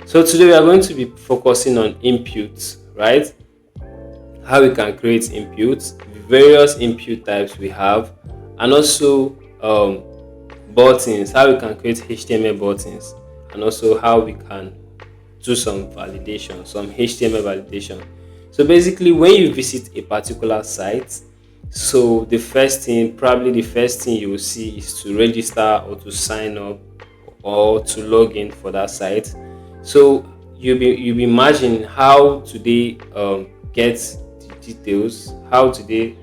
So today we are going to be focusing on inputs, right? How we can create inputs, the various input types we have, and also buttons, how we can create HTML buttons, and also how we can do some validation, some HTML validation. So basically, when you visit a particular site, so probably the first thing you will see is to register or to sign up or to log in for that site. So you'll be imagining how do they get the details, how do they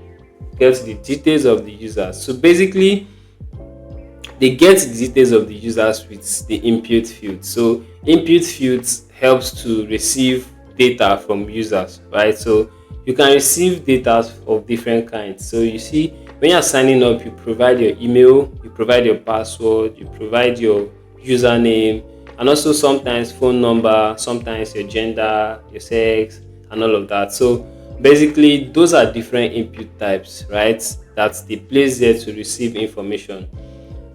get the details of the users. So basically, they get the details of the users with the input field. So input fields helps to receive data from users, right? So you can receive data of different kinds. So you see, when you're signing up, you provide your email, you provide your password, you provide your username, and also sometimes phone number, sometimes your gender, your sex, and all of that. So basically, those are different input types, right? That they place there to receive information.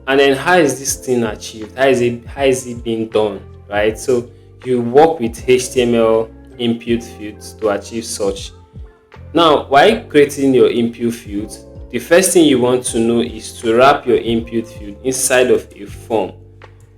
And then how is this thing achieved? How is it being done? Right? So you work with HTML input fields to achieve such. Now, while creating your input field, the first thing you want to know is to wrap your input field inside of a form.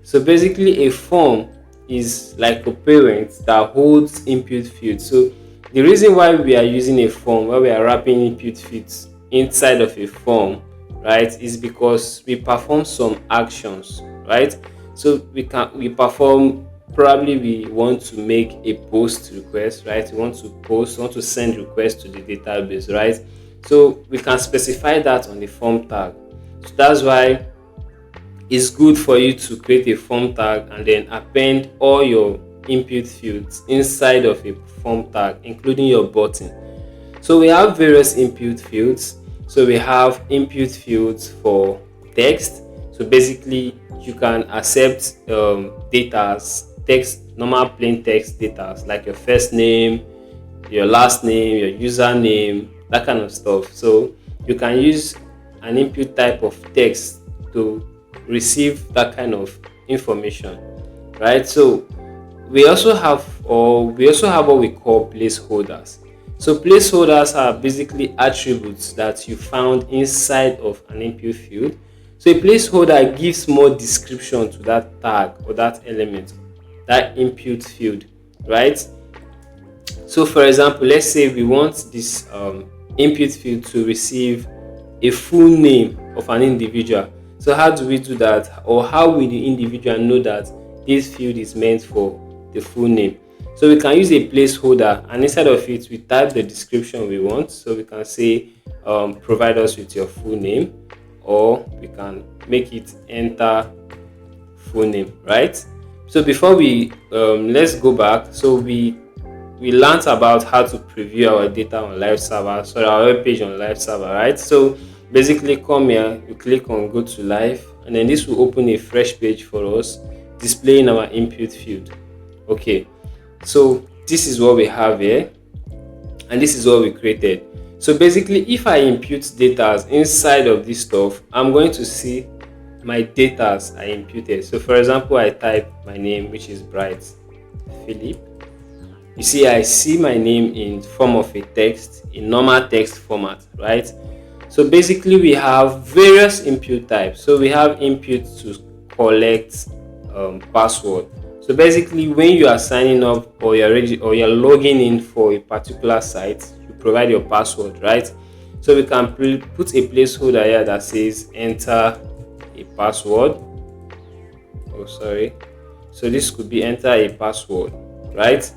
So basically, a form is like a parent that holds input fields. So the reason why we are using a form, why we are wrapping input fields inside of a form, right, is because we perform some actions, right? So we perform, probably we want to make a post request, right? We want to send request to the database, right? So we can specify that on the form tag. So that's why it's good for you to create a form tag and then append all your input fields inside of a form tag, including your button. So we have various input fields. So we have input fields for text. So basically, you can accept text, normal plain text data like your first name, your last name, your username, that kind of stuff. So you can use an input type of text to receive that kind of information, right? So we also have what we call placeholders. So placeholders are basically attributes that you found inside of an input field. So a placeholder gives more description to that tag or that element, that input field, right? So for example, let's say we want this input field to receive a full name of an individual. So how do we do that? Or how will the individual know that this field is meant for the full name? So we can use a placeholder, and inside of it we type the description we want. So we can say provide us with your full name, or we can make it enter full name, right? So before we let's go back. So we learned about how to preview our data on live server, so our web page on live server, right? So basically, come here, you click on go to live, and then this will open a fresh page for us, displaying our input field. Okay, so this is what we have here, and this is what we created. So basically, if I input data inside of this stuff, I'm going to see my data I imputed. So for example, I type my name, which is Bright Philip. You see, I see my name in form of a text, in normal text format, right? So basically, we have various input types. So we have input to collect password. So basically, when you are signing up or you're ready or you're logging in for a particular site, you provide your password, right? So we can put a placeholder here that says enter a password. Oh, sorry. So this could be enter a password, right?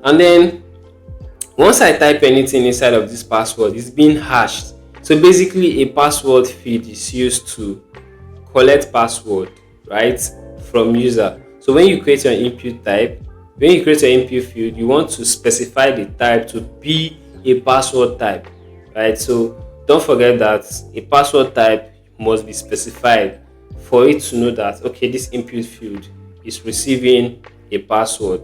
And then once I type anything inside of this password, it's being hashed. So basically, a password field is used to collect password, right, from user. So when you create your input type, when you create your input field, you want to specify the type to be a password type, right? So don't forget that a password type must be specified for it to know that, okay, this input field is receiving a password.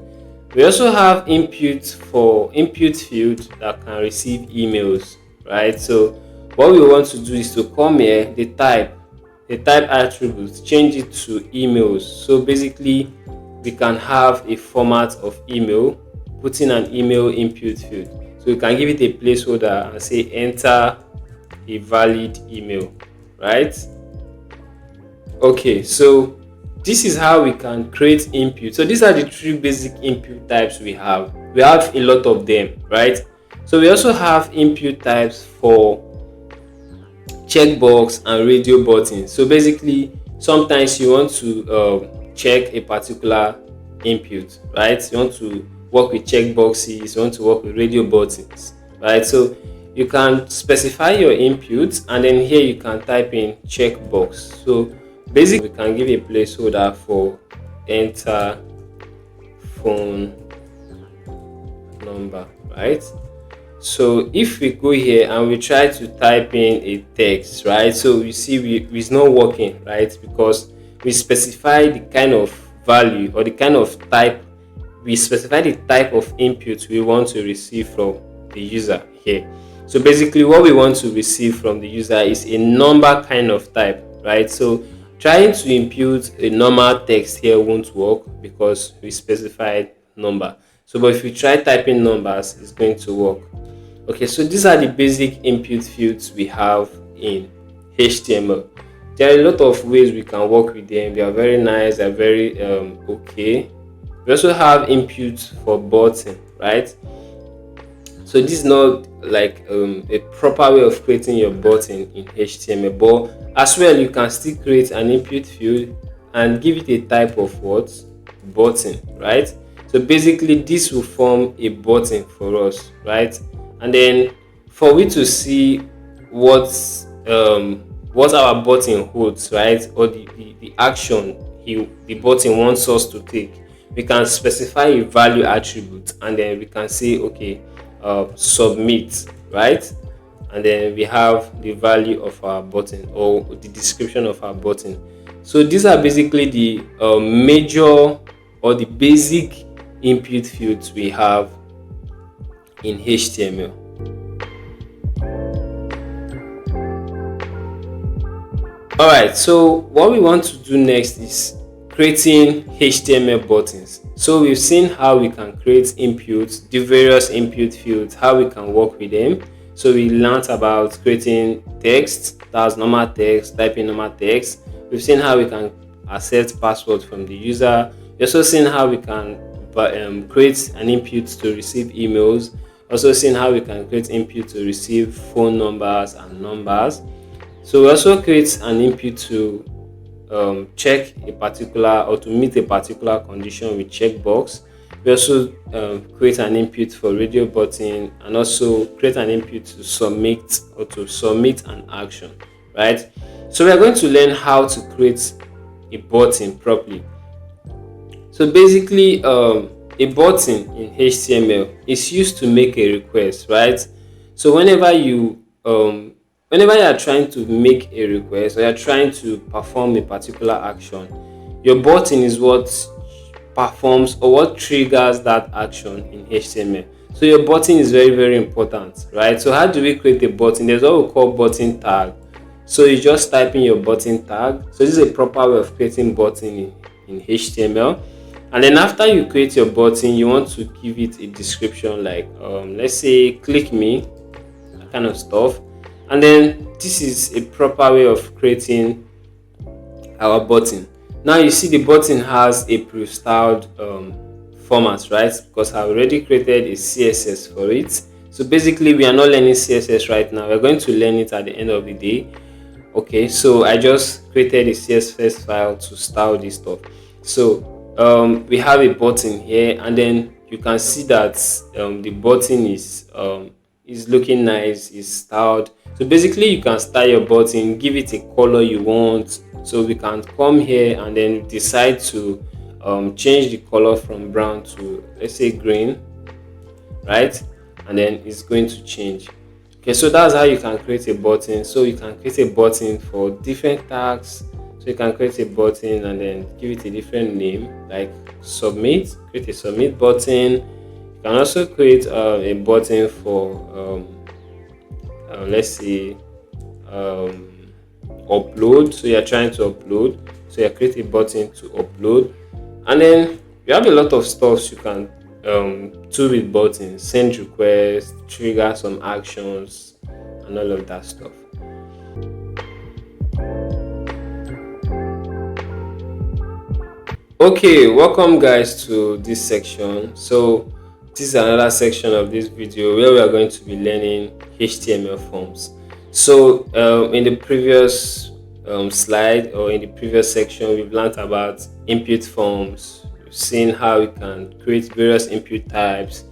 We also have input for input field that can receive emails, right? So what we want to do is to come here, the type attributes, change it to emails. So basically, we can have a format of email, put in an email input field. So we can give it a placeholder and say enter a valid email, right? Okay, so this is how we can create input. So these are the three basic input types we have. We have a lot of them, right? So we also have input types for checkbox and radio button. So basically, sometimes you want to check a particular input, right? You want to work with checkboxes, you want to work with radio buttons, right? So you can specify your input, and then here you can type in checkbox. So basically, we can give a placeholder for enter phone number, right? So if we go here and we try to type in a text, right? So you see it's not working, right? Because we specify the kind of value or the kind of type, we specify the type of input we want to receive from the user here. So basically what we want to receive from the user is a number kind of type, right? So trying to input a normal text here won't work because we specified number. So but if you try typing numbers, it's going to work. Okay, so these are the basic input fields we have in HTML. There are a lot of ways we can work with them. They are very nice, they're very okay. We also have inputs for button, right? So this is not like a proper way of creating your button in HTML, but as well you can still create an input field and give it a type of what? Button, right? So basically this will form a button for us, right? And then for we to see what our button holds, right, or the action the button wants us to take, we can specify a value attribute, and then we can say okay, submit, right? And then we have the value of our button or the description of our button. So these are basically the major or the basic input fields we have in HTML. Alright, so what we want to do next is creating HTML buttons. So we've seen how we can create inputs, the various input fields, how we can work with them. So we learned about creating text, that's normal text, typing normal text. We've seen how we can accept passwords from the user. We've also seen how we can create an input to receive emails. Also seen how we can create input to receive phone numbers and numbers. So we also create an input to check a particular or to meet a particular condition with checkbox. We also create an input for radio button, and also create an input to submit an action, right? So we are going to learn how to create a button properly. So basically a button in HTML is used to make a request, right? So whenever you are trying to make a request or you're trying to perform a particular action, your button is what performs or what triggers that action in HTML. So your button is very, very important, right? So how do we create a button? There's what we call button tag. So you just type in your button tag. So this is a proper way of creating button in HTML. And then after you create your button, you want to give it a description like let's say click me, that kind of stuff. And then this is a proper way of creating our button. Now you see the button has a pre-styled format, right? Because I already created a CSS for it. So basically we are not learning CSS right now. We're going to learn it at the end of the day. Okay, so I just created a CSS file to style this stuff. So we have a button here, and then you can see that the button is looking nice, is styled. So basically you can style your button, give it a color you want. So we can come here and then decide to change the color from brown to, let's say, green, right? And then it's going to change. Okay, so that's how you can create a button. So you can create a button for different tags. So you can create a button and then give it a different name like submit, create a submit button. You can also create a button for let's say upload. So you're trying to upload, so you create a button to upload. And then you have a lot of stuff you can do with buttons, send requests, trigger some actions, and all of that stuff. Okay, welcome guys to this section. So this is another section of this video where we are going to be learning HTML forms. So in the previous slide, or in the previous section, we've learned about input forms. We've seen how we can create various input types: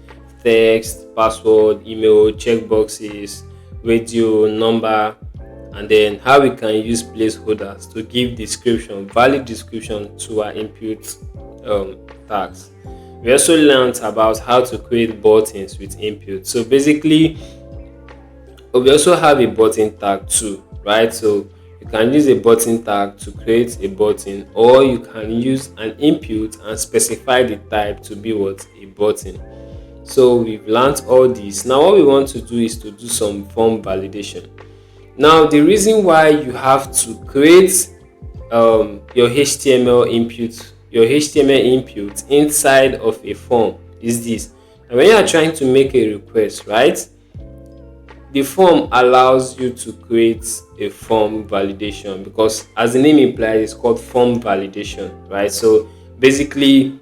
text, password, email, checkboxes, radio, number, and then how we can use placeholders to give description, valid description to our input tags. We also learned about how to create buttons with input. So basically, we also have a button tag too, right? So you can use a button tag to create a button, or you can use an input and specify the type to be what? A button. So we've learned all this. Now what we want to do is to do some form validation. Now the reason why you have to create your HTML input inside of a form is this. And when you are trying to make a request, right, the form allows you to create a form validation, because as the name implies, it's called form validation, right? So basically,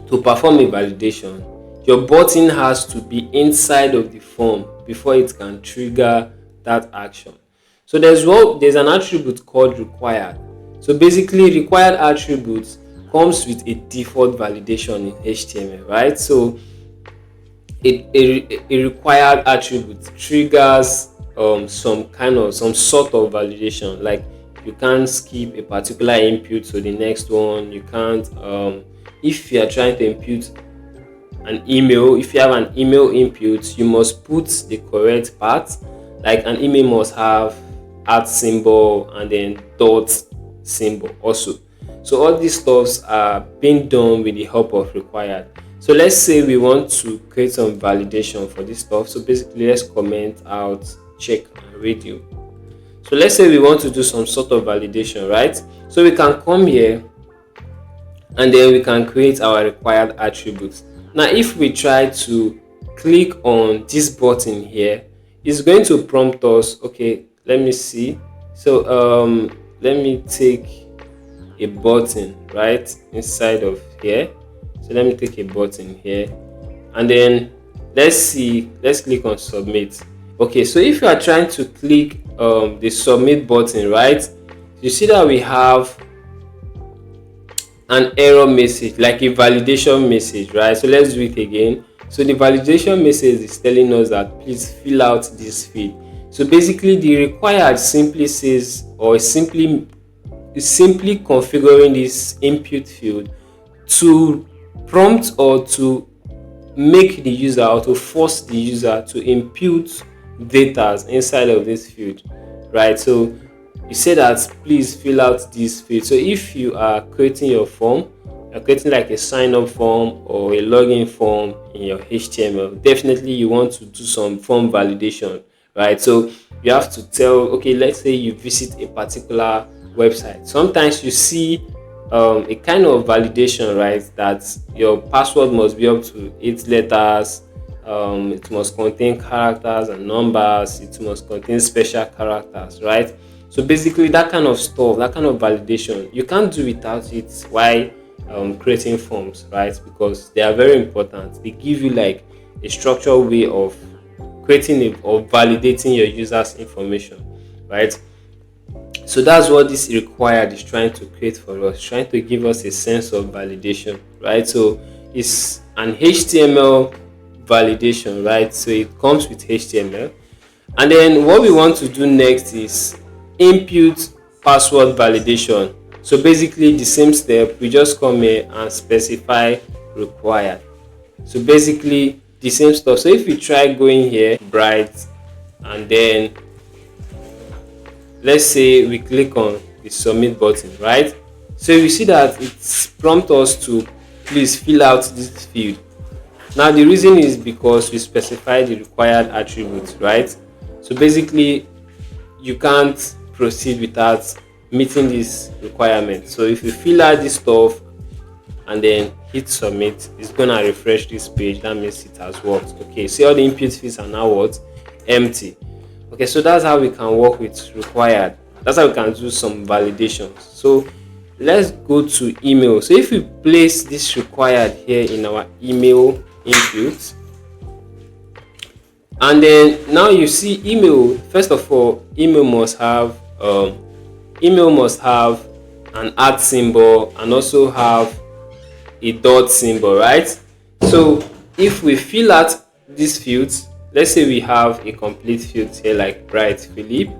to perform a validation, your button has to be inside of the form before it can trigger that action. So there's an attribute called required. So basically, required attributes comes with a default validation in HTML, right? So a required attribute triggers some sort of validation. Like, you can't skip a particular input to the next one. You can't if you are trying to input an email, if you have an email input, you must put the correct part. Like, an email must have @ symbol and then dot symbol also. So all these stuffs are being done with the help of required. So let's say we want to create some validation for this stuff. So basically, let's comment out check and radio. So let's say we want to do some sort of validation, right? So we can come here and then we can create our required attributes. Now if we try to click on this button here, it's going to prompt us. Okay, let me see. So let me take a button right inside of here. So let me take a button here, and then let's click on submit. Okay, so if you are trying to click the submit button, right, you see that we have an error message, like a validation message, right? So let's do it again. So the validation message is telling us that please fill out this field. So basically, the required simply says, or is simply configuring this input field to prompt or to make the user, or to force the user to input data inside of this field, right? So you say that please fill out this field. So if you are creating your form, you're creating like a sign up form or a login form in your HTML, definitely you want to do some form validation, right? So you have to tell, okay, let's say you visit a particular website. Sometimes you see a kind of validation, right, that your password must be up to 8 letters, it must contain characters and numbers, it must contain special characters, right? So basically, that kind of stuff, that kind of validation, you can't do without it while creating forms, right? Because they are very important. They give you like a structured way of creating or validating your users' information, right? So that's what this required is trying to create for us, trying to give us a sense of validation, right? So it's an HTML validation, right? So it comes with HTML. And then what we want to do next is input password validation. So basically the same step, we just come here and specify required. So basically the same stuff. So if we try going here, bright, and then let's say we click on the submit button, right? So you see that it prompts us to please fill out this field. Now the reason is because we specify the required attributes, right? So basically you can't proceed without meeting this requirement. So if you fill out this stuff and then hit submit, it's gonna refresh this page. That means it has worked. Okay, see all the input fields are now what? Empty. Okay, so that's how we can work with required. That's how we can do some validations. So let's go to email. So if we place this required here in our email input, and then now you see email, first of all, email must have an @ symbol and also have a dot symbol, right? So if we fill out these fields, let's say we have a complete field here like Bright Philip,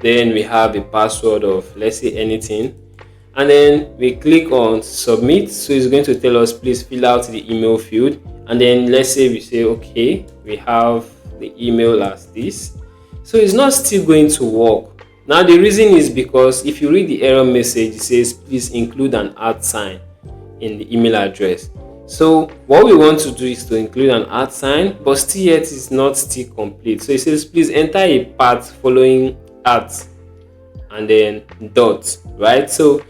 then we have a password of, let's say, anything, and then we click on submit. So it's going to tell us please fill out the email field, and then let's say we say okay, we have the email as this. So it's not still going to work. Now the reason is because if you read the error message, it says please include an @ sign in the email address. So what we want to do is to include an @ sign, but still yet is not still complete. So it says please enter a path following @ and then dot, right? So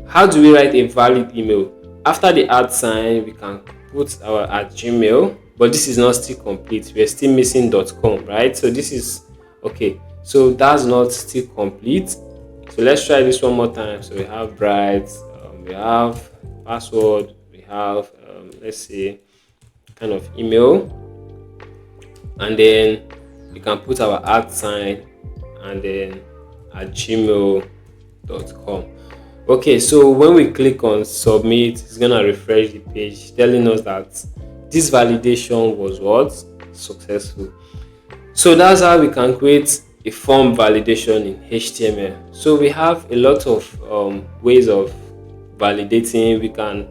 how do we write a valid email? After the @ sign, we can put our @gmail, but this is not still complete. We're still missing .com, right? So this is okay. So that's not still complete. So let's try this one more time. So we have Bright, we have password, we have let's say kind of email, and then we can put our @ sign and then @gmail.com. Okay, so when we click on submit, it's gonna refresh the page telling us that this validation was what? Successful. So that's how we can create a form validation in HTML. So we have a lot of ways of validating. We can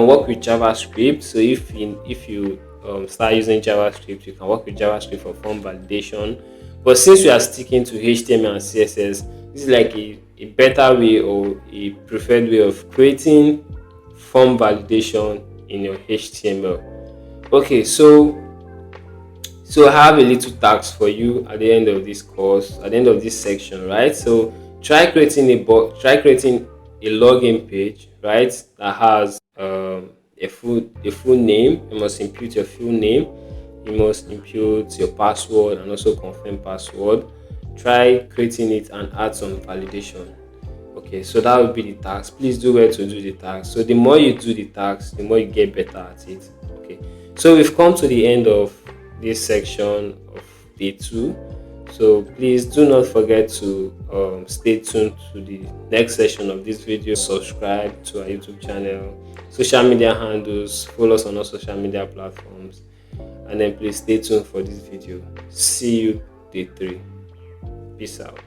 work with JavaScript. So if you start using JavaScript, you can work with JavaScript for form validation. But since we are sticking to HTML and CSS, this is like a better way or a preferred way of creating form validation in your HTML. Okay, so I have a little task for you at the end of this course, at the end of this section, right? So try creating a login page, right, that has a full name. You must input your full name, you must input your password and also confirm password. Try creating it and add some validation. Okay, so that would be the task. Please do well to do the task. So the more you do the task, the more you get better at it. Okay, so we've come to the end of this section of day 2. So please do not forget to stay tuned to the next session of this video. Subscribe to our YouTube channel, social media handles, follow us on our social media platforms, and then please stay tuned for this video. See you day 3. Peace out.